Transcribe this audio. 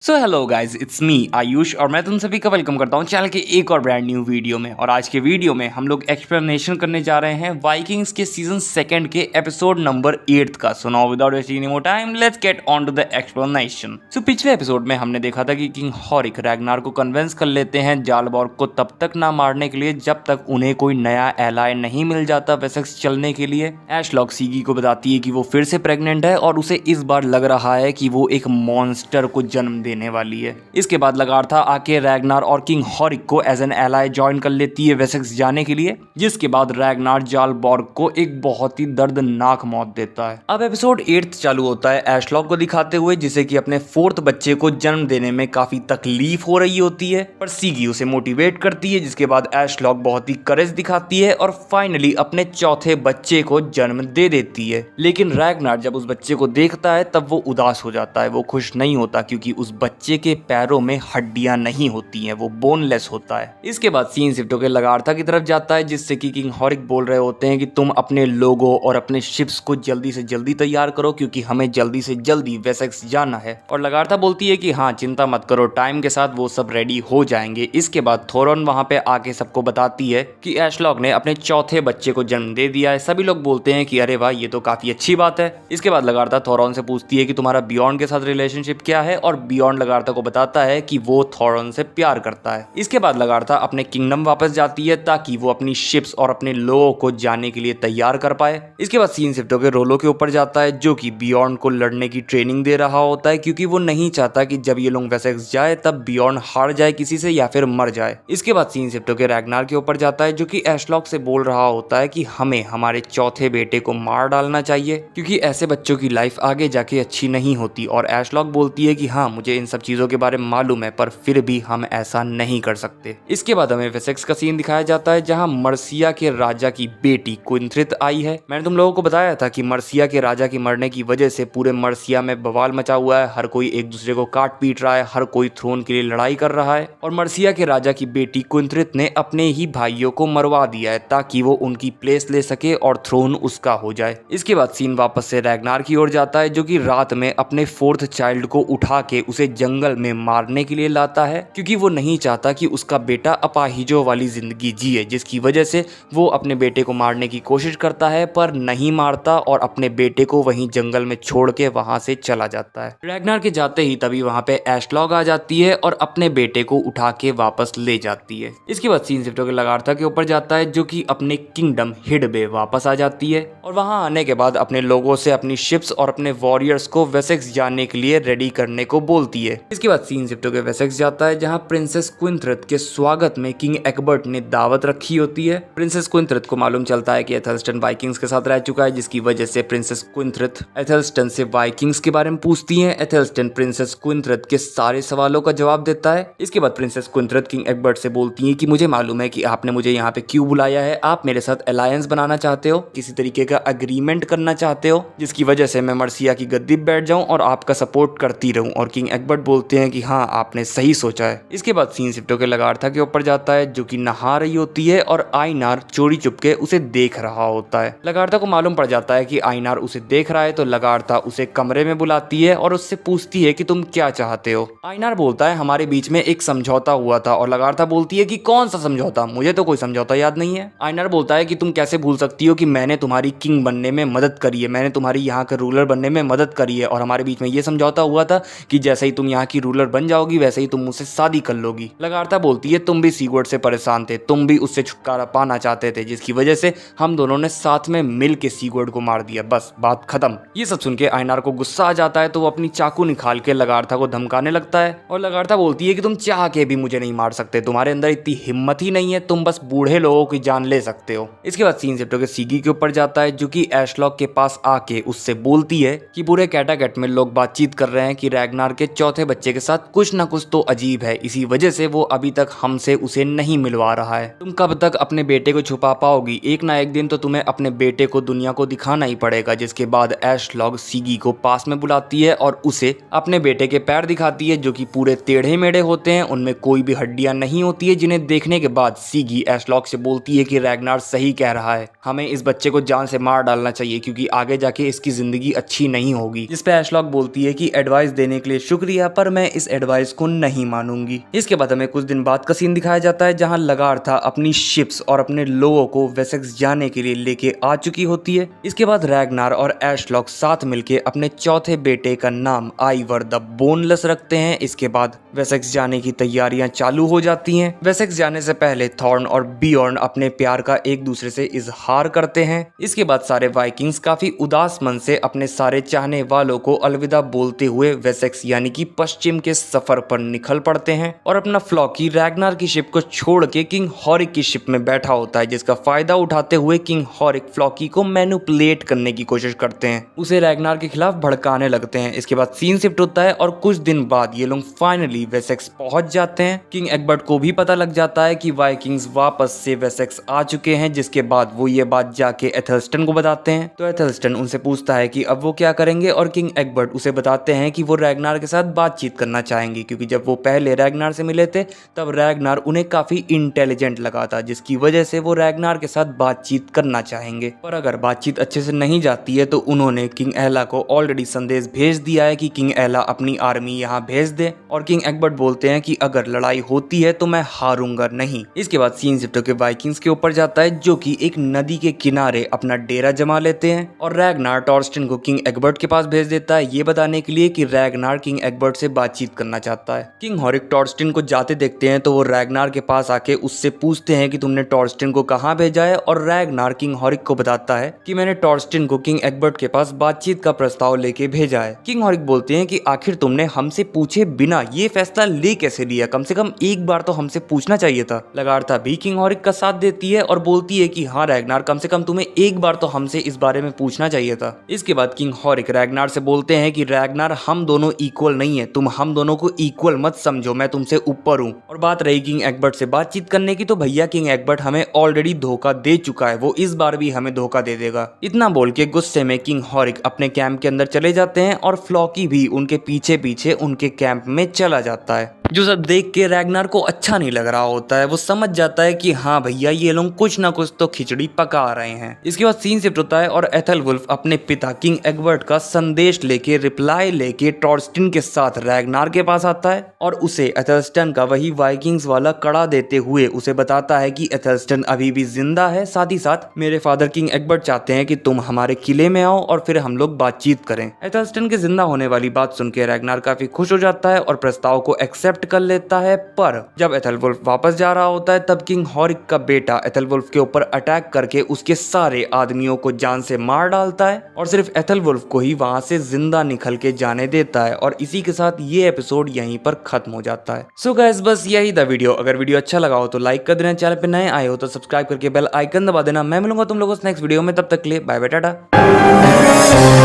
So hello guys, it's me Ayush और मैं तुम सभी का वेलकम करता हूँ चैनल के एक और ब्रांड न्यू वीडियो में। और आज के वीडियो में हम लोग एक्सप्लेनेशन करने जा रहे हैं वाइकिंग्स के सीजन 2 के एपिसोड नंबर 8 का। So now without wasting any more time let's get on to the explanation. So पिछले एपिसोड में हमने देखा था कि किंग हॉरिक रैग्नार को कन्विंस कर लेते हैं जालबॉर्ग को तब तक ना मारने के लिए जब तक उन्हें कोई नया एलाय नहीं मिल जाता वेसेक्स चलने के लिए। एशलॉक सीगी को बताती है कि वो फिर से प्रेग्नेंट है और उसे इस बार लग रहा है कि वो एक मॉन्स्टर को जन्म देने वाली है। इसके बाद लगार्था आके रैग्नार और किंग हॉरिक को एज एन एलाय ज्वाइन कर लेती है वेसेक्स जाने के लिए, जिसके बाद रैग्नार जालबॉर्ग को एक बहुत ही दर्दनाक मौत देता है। अब एपिसोड 8 चालू होता है एशलॉक को दिखाते हुए, जिसे कि अपने 4th बच्चे को जन्म देने में काफी तकलीफ हो रही होती है, पर सीगी उसे मोटिवेट करती है, जिसके बाद एशलॉक बहुत ही करेज दिखाती है और फाइनली अपने 4थे बच्चे को जन्म दे देती है। लेकिन रैग्नार जब उस बच्चे को देखता है तब वो उदास हो जाता है, वो खुश नहीं होता क्योंकि उस बच्चे के पैरों में हड्डियां नहीं होती हैं, वो बोनलेस होता है। इसके बाद सीन शिफ्ट होकर लगार्था की तरफ जाता है, जिससे कि किंग हॉरिक बोल रहे होते हैं कि तुम अपने लोगों और अपने शिप्स को जल्दी से जल्दी तैयार करो क्योंकि हमें जल्दी से जल्दी वेसेक्स जाना है। और लगार्था बोलती है कि हाँ चिंता मत करो, टाइम के साथ वो सब रेडी हो जाएंगे। इसके बाद थोरन वहां पे आके सबको बताती है कि एशलॉक ने अपने 4थे बच्चे को जन्म दे दिया है। सभी लोग बोलते हैं कि अरे वाह ये तो काफी अच्छी बात है। इसके बाद लगार्था थोरन से पूछती है कि तुम्हारा बियॉन्ड के साथ रिलेशनशिप क्या है, और बियॉन्ड लगार्था को बताता है कि वो थोरन से प्यार करता है। इसके बाद लगार्था अपने किंगडम वापस जाती है ताकि वो अपनी शिप्स और अपने लोगों को जाने के लिए तैयार कर पाए। इसके बाद सीन शिफ्ट होकर रोलो के ऊपर जाता है, जो कि बियॉन्ड को लड़ने की ट्रेनिंग दे रहा होता है क्योंकि वो नहीं चाहता कि जब ये लोग वेसेक्स जाए तब बियॉन्ड हार जाए किसी से या फिर मर जाए। इसके बाद सीन शिफ्ट होकर रैग्नार के ऊपर जाता है, जो कि एशलॉक से बोल रहा होता है कि हमें हमारे 4थे बेटे को मार डालना चाहिए क्योंकि ऐसे बच्चों की लाइफ आगे जाके अच्छी नहीं होती। और एशलॉक बोलती है कि हाँ मुझे इन सब चीजों के बारे में मालूम है, पर फिर भी हम ऐसा नहीं कर सकते। इसके बाद हमें वेसेक्स का सीन दिखाया जाता है, जहां मर्सिया के राजा की बेटी क्विंथ्रिथ आई है। मैंने तुम लोगों को बताया था कि मर्सिया के राजा की मरने की वजह से पूरे मर्सिया में बवाल मचा हुआ है, हर कोई एक दूसरे को काट पीट रहा है, हर कोई थ्रोन के लिए लड़ाई कर रहा है। और मर्सिया के राजा की बेटी क्विंथ्रिथ ने अपने ही भाइयों को मरवा दिया है ताकि वो उनकी प्लेस ले सके और थ्रोन उसका हो जाए। इसके बाद सीन वापस से रैग्नार की ओर जाता है, जो कि रात में अपने 4th चाइल्ड को उठा के उसे जंगल में मारने के लिए लाता है क्योंकि वो नहीं चाहता कि उसका बेटा अपाहिजों वाली जिंदगी जिए, जिसकी वजह से वो अपने बेटे को मारने की कोशिश करता है पर नहीं मारता और अपने बेटे को वहीं जंगल में छोड़ के वहां से चला जाता है। रैग्नार के जाते ही तभी वहां पे एशलॉक आ जाती है और अपने बेटे को उठा के वापस ले जाती है। इसके बाद सीन शिफ्ट होकर लगार्था के ऊपर जाता है, जो कि अपने किंगडम हिडबे वापस आ जाती है और वहां आने के बाद अपने लोगों से अपनी शिप्स और अपने वॉरियर्स को वेसेक्स जाने के लिए रेडी करने को बोलती है। इसके बाद सीन शिफ्ट होकर वेसेक्स जाता है, जहां प्रिंसेस क्विंथ्रिथ के स्वागत में किंग एक्बर्ट ने दावत रखी होती है। प्रिंसेस क्विंथ्रिथ को मालूम चलता है कि एथेल्स्टन वाइकिंग्स के साथ रह चुका है, जिसकी वजह से प्रिंसेस क्विंथ्रिथ एथेल्स्टन से वाइकिंग्स के बारे में पूछती है। एथेल्स्टन प्रिंसेस क्विंथ्रिथ के सारे सवालों का जवाब देता है। इसके बाद प्रिंसेस क्विंथ्रिथ किंग एक्बर्ट से बोलती है कि मुझे मालूम है कि आपने मुझे यहाँ पे क्यों बुलाया है, आप मेरे साथ अलायंस बनाना चाहते हो, किसी तरीके का अग्रीमेंट करना चाहते हो जिसकी वजह से मैं मर्सिया की गद्दी पे बैठ जाऊं और आपका सपोर्ट करती रहूं। और किंग एक्बर्ट बोलते हैं कि हाँ आपने सही सोचा है। इसके बाद सीन शिफ्ट होकर लगार्था के ऊपर जाता है, जो कि नहा रही होती है और आइनार चोरी चुपके उसे देख रहा होता है। लगार्था को मालूम पड़ जाता है कि आइनार उसे देख रहा है, तो लगार्था उसे कमरे में बुलाती है और उससे पूछती है कि तुम क्या चाहते हो। आइनार बोलता है हमारे बीच में एक समझौता हुआ था। और लगार्था बोलती है कि कौन सा समझौता, मुझे तो कोई समझौता याद नहीं है। आइनार बोलता है कि तुम कैसे भूल सकती हो कि मैंने तुम्हारी किंग बनने में मदद करी है, मैंने तुम्हारी यहाँ के रूलर बनने में मदद करी है, और हमारे बीच में ये समझौता हुआ था कि जैसे ही तुम यहाँ की रूलर बन जाओगी वैसे ही तुम मुझसे शादी कर लोगी। लगार्था बोलती है तुम भी सीगवर्ड से परेशान थे, तुम भी उससे छुटकारा पाना चाहते थे, जिसकी वजह से हम दोनों ने साथ में मिल के सीगवर्ड को मार दिया, बस बात खत्म। ये सब सुन के आइनार को गुस्सा आ जाता है, तो वो अपनी चाकू निकाल के लगार्था को धमकाने लगता है। और लगार्था बोलती है कि तुम चाह के भी मुझे नहीं मार सकते, तुम्हारे अंदर इतनी हिम्मत ही नहीं है, तुम बस बूढ़े लोगों की जान ले सकते हो। इसके बाद सीन शिफ्ट होकर सीगी के ऊपर जाता है, जो कि एशलॉक के पास आके उससे बोलती है कि पूरे कैटागेट में लोग बातचीत कर रहे हैं कि रैग्नार के 4थे बच्चे के साथ कुछ ना कुछ तो अजीब है, इसी वजह से वो अभी तक हमसे उसे नहीं मिलवा रहा है। तुम कब तक अपने बेटे को छुपा पाओगी, एक ना एक दिन तो तुम्हें अपने बेटे को दुनिया को दिखाना ही पड़ेगा। जिसके बाद एशलॉक सीगी को पास में बुलाती है और उसे अपने बेटे के पैर दिखाती है, जो कि पूरे टेढ़े मेढ़े होते हैं, उनमें कोई भी हड्डियां नहीं होती है। जिन्हें देखने के बाद सीगी एशलॉक से बोलती है कि रैग्नार सही कह रहा है, हमें इस बच्चे को जान से मार डालना चाहिए क्योंकि आगे जाके इसकी जिंदगी अच्छी नहीं होगी। जिस पे एशलॉक बोलती है कि एडवाइस देने के लिए शुक्रिया, लिया, पर मैं इस एडवाइस को नहीं मानूंगी। इसके बाद हमें कुछ दिन बाद का सीन दिखाया जाता है जहां लगार्था अपनी शिप्स और अपने लोगों को वेसेक्स जाने के लिए लेके आ चुकी होती है। इसके बाद रैग्नार और एशलॉक साथ मिलके अपने चौथे बेटे का नाम आइवर द बोनलेस रखते हैं। इसके बाद वेसेक्स जाने की तैयारियां चालू हो जाती हैं। वेसेक्स जाने से पहले थॉर्न और बियॉर्न अपने प्यार का एक दूसरे से इजहार करते हैं। इसके बाद सारे वाइकिंग्स काफी उदास मन से अपने सारे चाहने वालों को अलविदा बोलते हुए वेसेक्स यानी कि पश्चिम के सफर पर निकल पड़ते हैं और अपना फ्लॉकी रैग्नार की शिप को छोड़ के किंग हॉरिक की शिप में बैठा होता है, जिसका फायदा उठाते हुए किंग हॉरिक फ्लॉकी को मैनिपुलेट करने की कोशिश करते हैं, उसे रैग्नार के खिलाफ भड़काने लगते हैं। इसके बाद सीन शिफ्ट होता है और कुछ दिन बाद ये लोग फाइनली वेसेक्स पहुंच जाते हैं। किंग एग्बर्ट को भी पता लग जाता है कि वाइकिंग्स वापस से वेसेक्स आ चुके हैं, जिसके बाद वो ये बात जाके एथेल्स्टन को बताते हैं। तो एथेल्स्टन उनसे पूछता है कि अब वो क्या करेंगे और किंग एग्बर्ट उसे बताते हैं कि वो रैग्नार के साथ बातचीत करना चाहेंगे, क्योंकि जब वो पहले रैग्नार से मिले थे तब रैग्नार उन्हें काफी इंटेलिजेंट लगा था, जिसकी वजह से वो रैग्नार के साथ बातचीत करना चाहेंगे। पर अगर बातचीत अच्छे से नहीं जाती है तो उन्होंने किंग एला को ऑलरेडी संदेश भेज दिया है कि किंग एला अपनी आर्मी यहाँ भेज दे, और किंग एग्बर्ट बोलते हैं कि अगर लड़ाई होती है तो मैं हारूंगा नहीं। इसके बाद सीन शिफ्ट होकर वाइकिंग्स के ऊपर जाता है, जो कि एक नदी के किनारे अपना डेरा जमा लेते हैं और रैग्नार टॉर्स्टन को किंग एग्बर्ट के पास भेज देता है, ये बताने के लिए कि रैग्नार किंग एग्बर्ट से बातचीत करना चाहता है। किंग हॉरिक टॉर्स्टन को जाते देखते हैं तो वो रैग्नार के पास आके उससे पूछते हैं कि तुमने टॉर्स्टन को कहाँ भेजा है, और रैग्नार किंग हॉरिक को बताता है कि मैंने टॉर्स्टन को किंग एग्बर्ट के पास बातचीत का प्रस्ताव लेके भेजा है। किंग हॉरिक बोलते हैं कि आखिर तुमने हमसे पूछे बिना ये फैसला ले कैसे लिया, कम से कम एक बार तो हमसे पूछना चाहिए था। लगार्था भी किंग हॉरिक का साथ देती है और बोलती है कि हाँ रैग्नार, कम से कम तुम्हें एक बार तो हमसे इस बारे में पूछना चाहिए था। इसके बाद किंग हॉरिक रैग्नार से बोलते हैं कि रैग्नार, हम दोनों इक्वल नहीं है, तुम हम दोनों को इक्वल मत समझो, मैं तुमसे ऊपर हूँ। और बात रही किंग एग्बर्ट से बातचीत करने की, तो भैया किंग एग्बर्ट हमें ऑलरेडी धोखा दे चुका है, वो इस बार भी हमें धोखा दे देगा। इतना बोल के गुस्से में किंग हॉरिक अपने कैंप के अंदर चले जाते हैं और फ्लॉकी भी उनके पीछे पीछे उनके कैंप में चला जाता है। जो सब देख के रैग्नार को अच्छा नहीं लग रहा होता है, वो समझ जाता है कि हाँ भैया ये लोग कुछ ना कुछ तो खिचड़ी पका रहे हैं। इसके बाद सीन शिफ्ट होता है और एथेलवुल्फ अपने पिता किंग एग्बर्ट का संदेश लेके, रिप्लाई लेके टॉर्स्टन के साथ रैग्नार के पास आता है और उसे एथेल्स्टन का वही वाइकिंग्स वाला कड़ा देते हुए उसे बताता है कि एथेल्स्टन अभी भी जिंदा है, साथ ही साथ मेरे फादर किंग एग्बर्ट चाहते हैं कि तुम हमारे किले में आओ और फिर हम लोग बातचीत करें। एथेल्स्टन के जिंदा होने वाली बात सुन के रैग्नार काफी खुश हो जाता है और प्रस्ताव को एक्सेप्ट कर लेता है। पर जब एथेलवुल्फ वापस जा रहा होता है तब किंग हॉरिक का बेटा एथेलवुल्फ के ऊपर अटैक करके उसके सारे आदमियों को जान से मार डालता है और सिर्फ एथेलवुल्फ को ही वहां से जिंदा निकल के जाने देता है। और इसी के साथ ये एपिसोड यहीं पर खत्म हो जाता है। सो गाइस, बस यही था वीडियो। अगर वीडियो अच्छा लगा हो तो लाइक कर देना, चैनल पे नए आए हो तो सब्सक्राइब करके बेल आइकन दबा देना। मैं मिलूंगा तुम लोगों से नेक्स्ट वीडियो में, तब तक के लिए बाय बाय, टाटा।